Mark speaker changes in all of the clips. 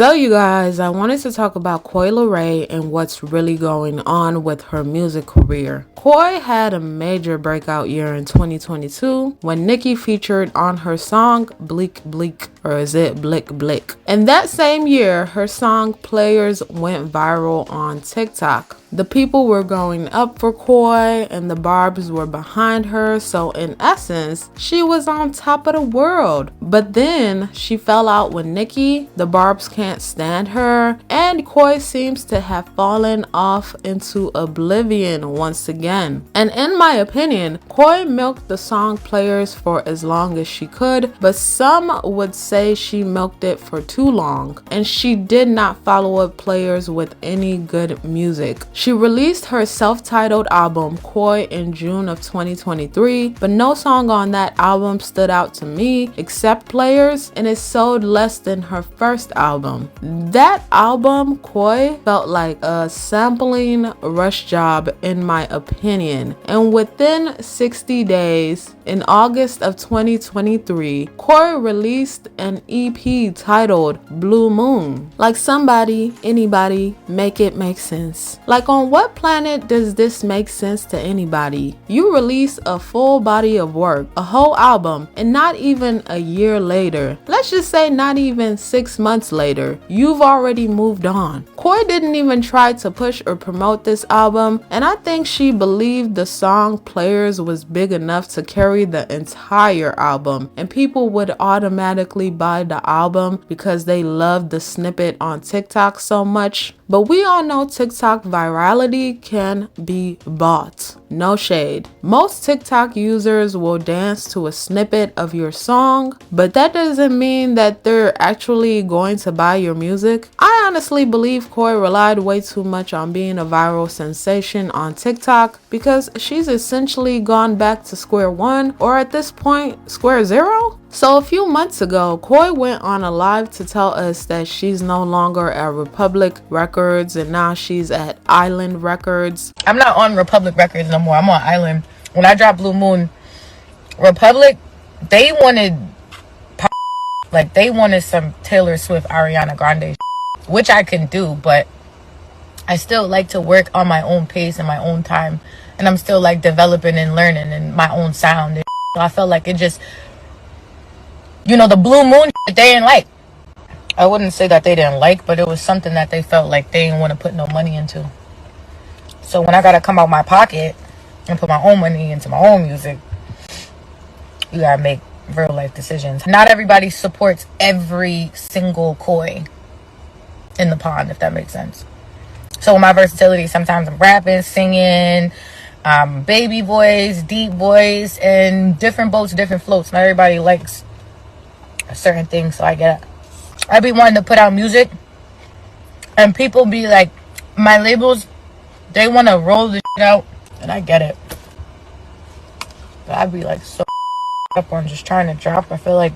Speaker 1: So you guys, I wanted to talk about Coi Leray and what's really going on with her music career. Coi had a major breakout year in 2022 when Nicki featured on her song Bleak Bleak, or is it Blick Blick? And that same year, her song Players went viral on TikTok. The people were going up for Coi and the Barbs were behind her, so in essence, she was on top of the world. But then she fell out with Nicki, the Barbs can't stand her, and Coi seems to have fallen off into oblivion once again. And in my opinion, Coi milked the song Players for as long as she could, but some would say she milked it for too long, and she did not follow up Players with any good music. She released her self-titled album Coi in June of 2023, but no song on that album stood out to me except Players, and it sold less than her first album. That album, Coi, felt like a sampling rush job in my opinion, and within 60 days, in August of 2023, Coi released an EP titled Blue Moon. Like somebody, anybody, make it make sense. Like on what planet does this make sense to anybody? You release a full body of work, a whole album, and not even a year later, let's just say not even 6 months later, you've already moved on. Coi didn't even try to push or promote this album, and I think she believed the song Players was big enough to carry the entire album, and people would automatically buy the album because they loved the snippet on TikTok so much. But we all know TikTok virality can be bought. No shade. Most TikTok users will dance to a snippet of your song, but that doesn't mean that they're actually going to buy your music. I honestly believe Coi relied way too much on being a viral sensation on TikTok because she's essentially gone back to square one, or at this point, square zero. So a few months ago, Coi went on a live to tell us that she's no longer at Republic Records and now she's at Island Records.
Speaker 2: I'm not on Republic Records no more. I'm on Island. When I dropped Blue Moon, Republic, they wanted pop, like they wanted some Taylor Swift, Ariana Grande, which I can do, but I still like to work on my own pace and my own time, and I'm still like developing and learning and my own sound. And so I felt like it just, you know, the Blue Moon they didn't like. I wouldn't say that they didn't like, but it was something that they felt like they didn't want to put no money into. So when I gotta come out my pocket and put my own money into my own music, you gotta make real life decisions. Not everybody supports every single Coi in the pond, if that makes sense. So my versatility, sometimes I'm rapping, singing, baby voice, deep voice, and different boats, different floats. Not everybody likes certain things, so I get it. I be wanting to put out music, and people be like, my labels, they want to roll the shit out, and I get it. But I be like so up on just trying to drop. I feel like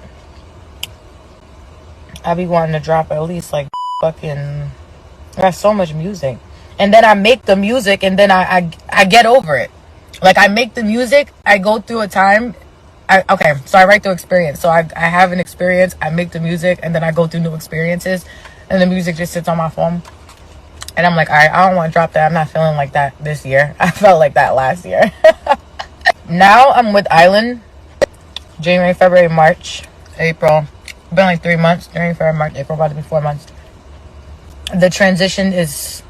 Speaker 2: I be wanting to drop at least like fucking. I got so much music, and then I make the music, and then I get over it. Like I make the music, I go through a time. So I write through experience. So I have an experience, I make the music, and then I go through new experiences, and the music just sits on my phone. And I'm like, all right, I don't want to drop that. I'm not feeling like that this year. I felt like that last year. Now I'm with Island. January, February, March, April. It's been like 3 months. January, February, March, April, about to be 4 months. The transition is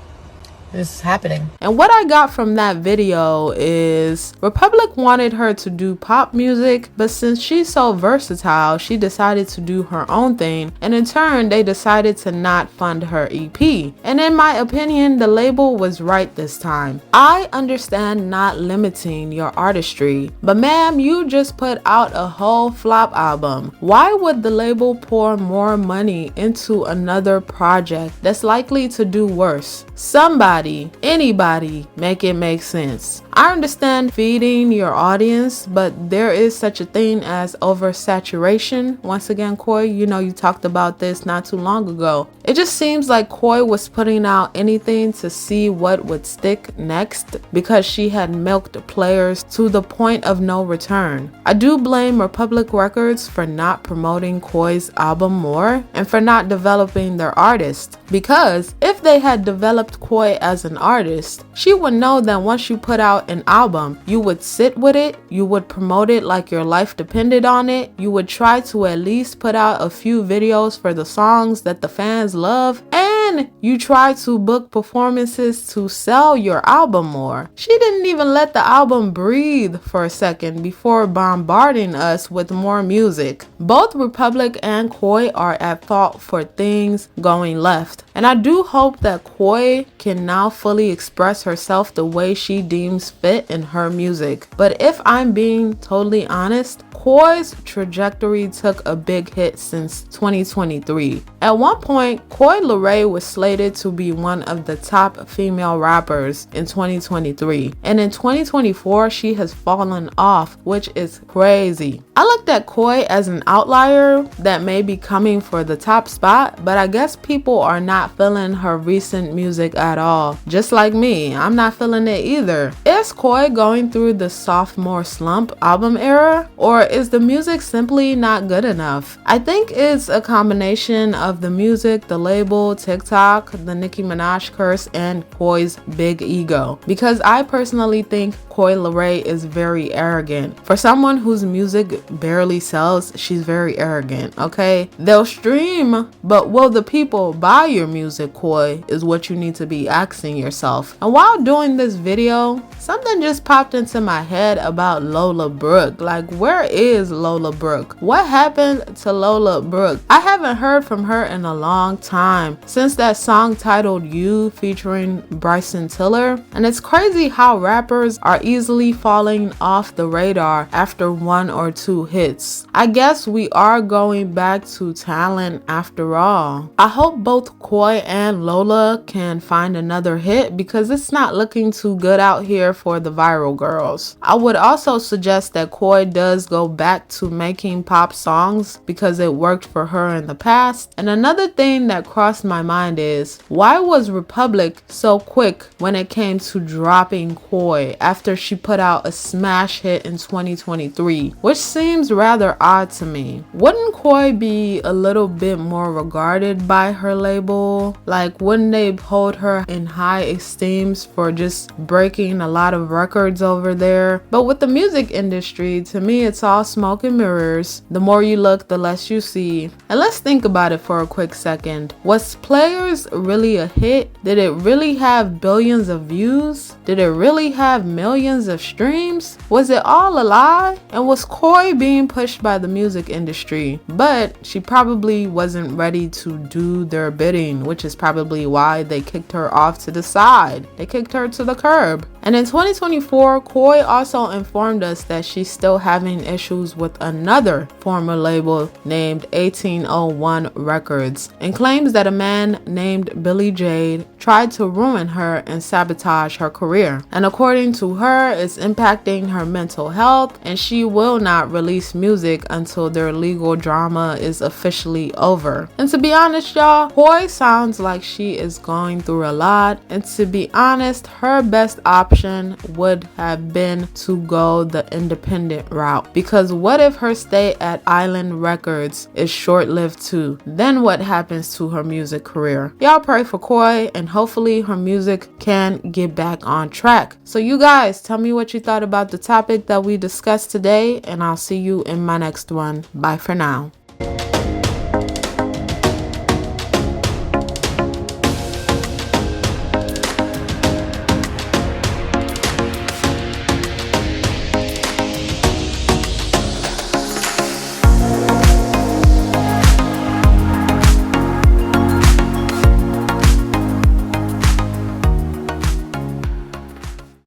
Speaker 2: happening.
Speaker 1: And what I got from that video is Republic wanted her to do pop music, but since she's so versatile, she decided to do her own thing, and in turn they decided to not fund her EP. And in my opinion, the label was right this time. I understand not limiting your artistry, but ma'am, you just put out a whole flop album. Why would the label pour more money into another project that's likely to do worse? Somebody, anybody, make it make sense. I understand feeding your audience, but there is such a thing as oversaturation. Once again, Coi, you know, you talked about this not too long ago. It just seems like Coi was putting out anything to see what would stick next because she had milked players to the point of no return. I do blame Republic Records for not promoting Coi's album more and for not developing their artist, because if they had developed Coi as an artist, she would know that once you put out an album, you would sit with it, you would promote it like your life depended on it, you would try to at least put out a few videos for the songs that the fans love, and you try to book performances to sell your album more. She didn't even let the album breathe for a second before bombarding us with more music. Both Republic and Coi are at fault for things going left, and I do hope that Coi can now fully express herself the way she deems fit in her music. But if I'm being totally honest, Coi's trajectory took a big hit since 2023. At one point, Coi Leray was slated to be one of the top female rappers in 2023, and in 2024 she has fallen off, which is crazy. I looked at Coi as an outlier that may be coming for the top spot, but I guess people are not feeling her recent music at all. Just like me, I'm not feeling it either. Is Coi going through the sophomore slump album era, or is the music simply not good enough? I think it's a combination of the music, the label, TikTok, the Nicki Minaj curse, and Coi's big ego. Because I personally think Coi Leray is very arrogant. For someone whose music barely sells, she's very arrogant, okay? They'll stream, but will the people buy your music, Coi, is what you need to be asking yourself. And while doing this video, something just popped into my head about Lola Brooke. Like, where is Lola Brooke? What happened to Lola Brooke? I haven't heard from her in a long time, since that song titled You featuring Bryson Tiller. And it's crazy how rappers are easily falling off the radar after one or two hits. I guess we are going back to talent after all. I hope both Coi and Lola can find another hit, because it's not looking too good out here for the viral girls. I would also suggest that Coi does go back to making pop songs because it worked for her in the past. And another thing that crossed my mind is, why was Republic so quick when it came to dropping Coi after she put out a smash hit in 2023, which seems rather odd to me. Wouldn't Coi be a little bit more regarded by her label? Like, wouldn't they hold her in high esteem for just breaking a lot of records over there? But with the music industry, to me, it's all smoke and mirrors. The more you look, the less you see. And let's think about it for a quick second. Was Players really a hit? Did it really have billions of views? Did it really have millions of streams? Was it all a lie? And was Coi being pushed by the music industry? But she probably wasn't ready to do their bidding, which is probably why they kicked her off to the side. They kicked her to the curb. And in 2024, Coi also informed us that she's still having issues with another former label named 1801 Records, and claims that a man named Billy Jade tried to ruin her and sabotage her career. And according to her, it's impacting her mental health, and she will not release music until their legal drama is officially over. And to be honest, y'all, Coi sounds like she is going through a lot, and to be honest, her best option would have been to go the independent route, because what if her stay at Island Records is short-lived too? Then what happens to her music career? Y'all pray for Coi, and hopefully her music can get back on track. So you guys, tell me what you thought about the topic that we discussed today, and I'll see you in my next one. Bye for now.